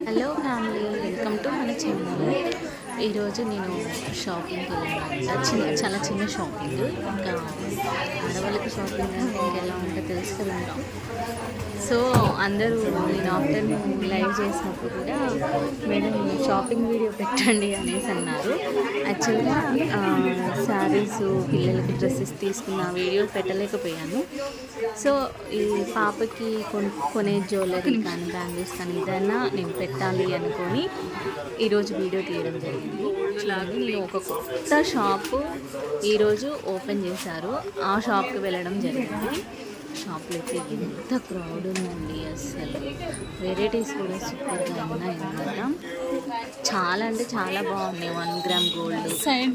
Hello family, welcome to మన channel. ఈరోజు నేను షాపింగ్కి వెళ్ళాను. చాలా చిన్న షాపింగ్. ఇంకా ఆడవాళ్ళకి షాపింగ్ అంటే ఎలా ఉంటుందో తెలుసు కదా మీకు. సో అందరూ నేను ఆఫ్టర్నూన్ లైవ్ చేసినప్పుడు కూడా మేడం షాపింగ్ వీడియో పెట్టండి అనేసి అన్నారు. యాక్చువల్గా శారీస్, పిల్లలకి డ్రెస్సెస్ తీసుకున్న వీడియో పెట్టలేకపోయాను. సో ఈ పాపకి కొనే జ్యువెలరీ కానీ బ్యాంగిల్స్ కానీ ఏదైనా నేను పెట్టాలి అనుకొని ఈరోజు వీడియో తీయడం జరిగింది. నేను ఒక కొత్త షాపు ఈరోజు ఓపెన్ చేశారు. ఆ షాప్కి వెళ్ళడం జరిగింది. షాప్లో అయితే ఎంత క్రౌడ్ ఉందండి. అసలు వెరైటీస్ కూడా సూపర్గా ఉన్నాయి అన్నమాట. చాలా అంటే చాలా బాగున్నాయి. 1 gram gold,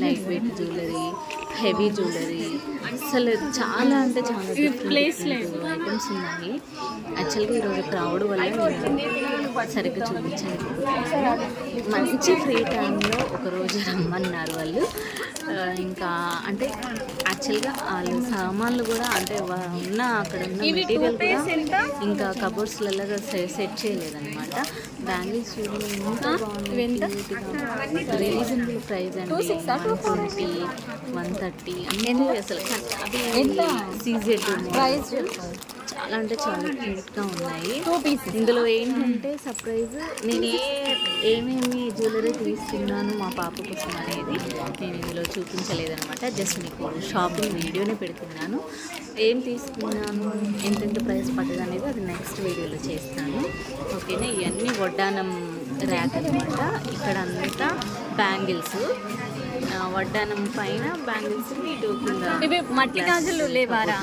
light weight jewellery, heavy jewellery, అసలు చాలా అంటే చాలా డిఫరెంట్ ఐటమ్స్ ఉన్నాయి. యాక్చువల్గా ఈరోజు క్రౌడ్ వల్ల నేను సరిగ్గా చూపించలేకపోతున్నాను. మంచి ఫ్రీ టైంలో ఒకరోజు రమ్మన్నారు వాళ్ళు. ఇంకా అంటే యాక్చువల్గా వాళ్ళు సామాన్లు కూడా అంటే ఉన్న అక్కడ ఉన్న మెటీరియల్ కూడా ఇంకా కబోర్డ్స్లలో సెట్ చేయలేదన్నమాట. బ్యాంగిల్స్ ఎంత బాగుంది, రీజనబుల్ ప్రైస్ అండి. 120, 130 అంటే అసలు అది సీజెడ్ ప్రైస్. చాలా అంటే చాలా క్యూట్గా ఉన్నాయి. ఇందులో ఏంటంటే సర్ప్రైజ్, నేను ఏమేమి జ్యువెలరీ తీసుకున్నాను మా పాప కోసం అనేది నేను ఇందులో చూపించలేదన్నమాట. జస్ట్ మీకు షాపింగ్ వీడియోనే పెడుతున్నాను. ఏం తీసుకున్నాను, ఎంతెంత ప్రైస్ పడ్డది అనేది అది నెక్స్ట్ వీడియోలో చేస్తాను. ఓకేనా. ఇవన్నీ వడ్డానం ర్యాక్ అనమాట. ఇక్కడ అంతా బ్యాంగిల్స్, వడ్డానం పైన బ్యాంగిల్స్, ఇటు కింద మట్టి గాజులు లేవారా?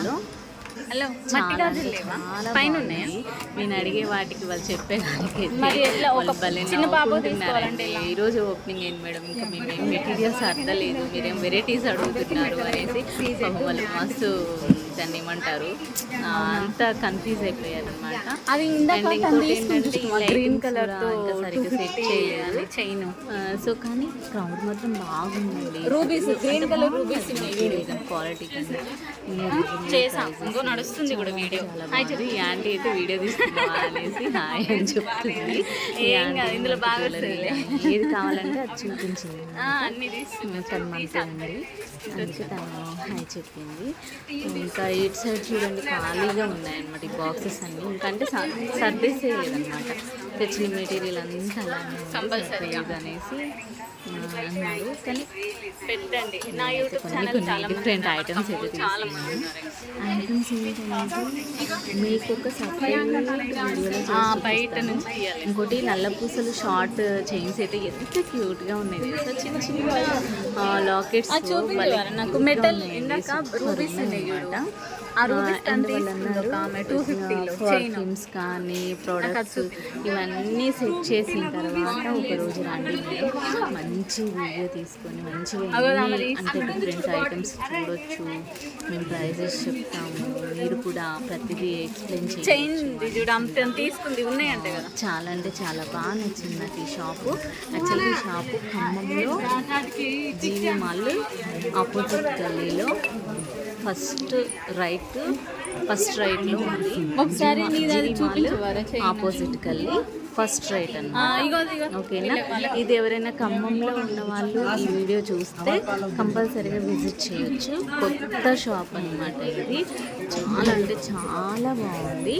హలో, మట్టి గాజులు లేవా? పైన ఉన్నాయా? నేను అడిగే వాటికి వాళ్ళు చెప్పేదానికి చిన్న బాబు తీసుకోవాలంటే ఈరోజు ఓపెనింగ్ ఏంటి మేడం, ఇంకా మేము మెటీరియల్స్ అర్థలేదు, మీరేం వెరైటీస్ అడుగుతున్నారు అనేసి వాళ్ళు మస్తు దాన్ని ఏమంటారు అంతా కన్ఫ్యూజ్ అయిపోయారు అనమాట. అది గ్రీన్ కలర్ సరిగ్గా సెట్ చేయలేదు చైన్. సో కానీ క్రౌడ్ మాత్రం బాగుందండి. Rubies, green colour rubies quality నడుస్తుంది కూడా వీడియో. ఈ ఆంటీ అయితే వీడియో తీసుకున్నావా అనేసి హాయ్ అని చెప్తుంది. ఇందులో బాగా ఏది కావాలంటే అది చూపించింది. అన్ని అండి అందుకే తను హాయ్ చెప్పింది. ఇంకా ఇటు సైడ్ చూడండి ఖాళీగా ఉన్నాయన్నమాట ఈ బాక్సెస్ అన్నీ. ఇంకంటే సర్దేసేయలేదన్నమాట. తెచ్చిన మెటీరియల్ అంతా అలానే కంపల్సరీ అనేసి అన్నారు. కానీ పెట్టండి. నా యూట్యూబ్ ఛానల్ చాలా డిఫరెంట్ ఐటమ్స్ అయితే తీసుకున్నాను. ఐటమ్స్ ఏంటంటే మీకు ఒక సపరేట్ బయట నుంచి. ఇంకోటి నల్ల పూసలు షార్ట్ చైన్స్ అయితే ఎంత క్యూట్గా ఉన్నాయి. చిన్న చిన్న లాకెట్స్ నాకు మెటల్ రూబీస్ పర్ఫ్యూమ్స్ కానీ ప్రొడక్ట్స్ ఇవన్నీ సెట్ చేసిన తర్వాత ఒకరోజు రండి, మంచి వీడియో తీసుకొని మంచిగా అంటే డిఫరెంట్ ఐటమ్స్ చూడొచ్చు. మేము ప్రైజెస్ చెప్తాము, మీరు కూడా ప్రతిదీ ఎక్స్ప్లెయిన్ చేయండి. తీసుకుంది ఉన్నాయంటే కదా. చాలా అంటే చాలా బాగా నచ్చింది నాకు ఈ షాపు. యాక్చువల్గా ఈ షాపు ఖమ్మంలో జీవి మాల్ ఆపోజిట్ గల్లీలో ఫస్ట్ రైట్లో ఉంది. ఒకసారి ఆపోజిట్ గల్లీ ఫస్ట్ రైట్ అన్నమాట. ఓకేనా. ఇది ఎవరైనా ఖమ్మంలో ఉన్న వాళ్ళు ఈ వీడియో చూస్తే కంపల్సరీగా విజిట్ చేయొచ్చు. కొత్త షాప్ అన్నమాట ఇది. చాలా అంటే చాలా బాగుంది,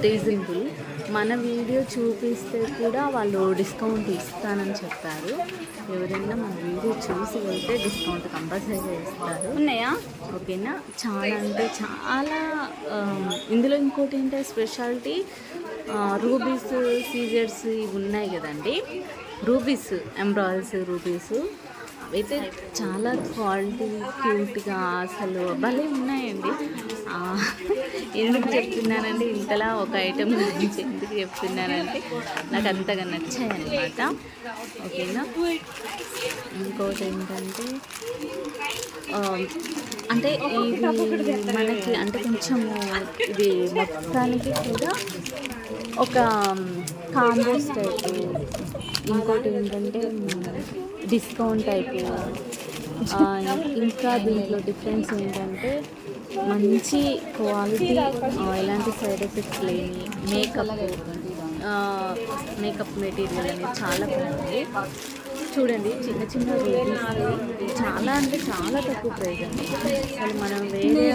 రీజనబుల్. మన వీడియో చూపిస్తే కూడా వాళ్ళు డిస్కౌంట్ ఇస్తానని చెప్పారు. ఎవరైనా మన వీడియో చూసి వెళ్తే డిస్కౌంట్ కంపల్సరీగా ఇస్తారు. ఉన్నాయా? ఓకేనా. చాలా అంటే చాలా. ఇందులో ఇంకోటి ఏంటంటే స్పెషాలిటీ రూబీస్, సీజర్స్ ఇవి ఉన్నాయి కదండి. రూబీస్, ఎంబ్రాయిల్స్ రూబీస్ అయితే చాలా క్వాలిటీ క్యూట్గా అసలు భలే ఉన్నాయండి. ఎందుకు చెప్తున్నానంటే ఇంతలా ఒక ఐటెం గురించి ఎందుకు చెప్తున్నానంటే నాకు అంతగా నచ్చాయి అన్నమాట. ఓకేనా. ఇంకోటి ఏంటంటే అంటే ఇది మనకి అంటే కొంచెము ఇది మొత్తానికి కూడా ఒక కాంబోస్ టైపు. ఇంకోటి ఏంటంటే డిస్కౌంట్ టైపు. ఇంకా దీంట్లో డిఫరెన్స్ ఏంటంటే మంచి క్వాలిటీ, ఎలాంటి సైడ్ ఎఫెక్ట్స్ లేని మేకప్ మేకప్ మెటీరియల్ అనేది చాలా బాగుంది. చూడండి చిన్న చిన్న రూబీస్ చాలా అంటే చాలా తక్కువ ప్రైస్ అండి. అసలు మనం వేరే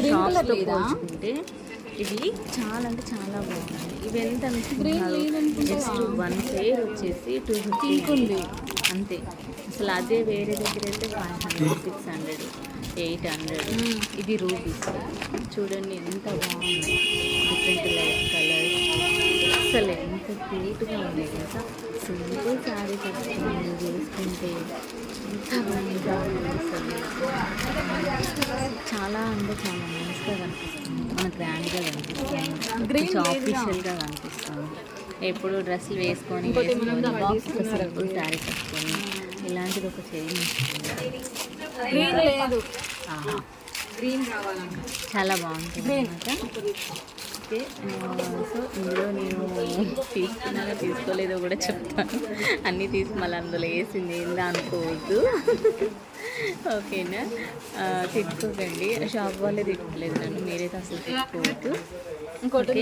షాప్స్తో పోల్చుకుంటే ఇది చాలా అంటే చాలా బాగుంది. ఇవి ఎంత అనుకుంటున్నారు? జస్ట్ 1 పేర్ వచ్చేసి 250 ఉంది అంతే. అసలు అదే వేరే దగ్గర అయితే 500, 600, 800. ఇది రూబీస్ చూడండి ఎంత బాగుంది. డిఫరెంట్ లైట్ కలర్స్ అసలు ఎంత క్యూట్గా ఉన్నాయి కదా. సింపుల్ శారీ కట్టుకొని వేసుకుంటే ఎంత బాగుంది అసలు. చాలా అంటే చాలా నైస్గా కనిపిస్తుంది, మన గ్రాండ్గా కనిపిస్తుంది, ఆఫీషియల్గా కనిపిస్తుంది. ఎప్పుడు డ్రెస్సులు వేసుకొని సింపుల్ శారీ కట్టుకొని ఇలాంటిది ఒక చైన్ వస్తుంది. చాలా బాగుంటుంది అన్నమాట. ఓకే, సో ఇందులో నేను తీసుకున్నానో తీసుకోలేదో కూడా చెప్తాను. అన్నీ తీసి మళ్ళీ అందులో వేసింది ఏందా అనుకోవద్దు. ఓకేనా, తిట్టుకోకండి. షాప్ వాళ్ళే తిట్టుకోలేదు నన్ను, మీరైతే అసలు తిట్టుకోవద్దు. ఇంకొకటి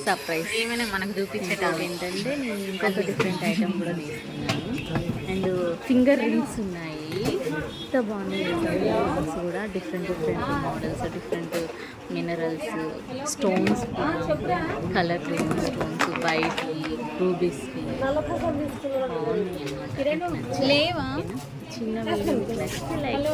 సర్ప్రైజ్ ఏమైనా మనకు చూపించేటప్పుడు ఏంటంటే నేను ఇంకొక డిఫరెంట్ ఐటమ్ కూడా తీసుకున్నాను. అండ్ ఫింగర్ రింగ్స్ ఉన్నాయి, ఎంత బాగున్నాయి రింగ్స్ కూడా. Different models, different minerals, stones, colour green stones, white రూబీస్కి బాగున్నాయి అన్నమాట. లేవా చిన్న నెక్స్ట్ లైక్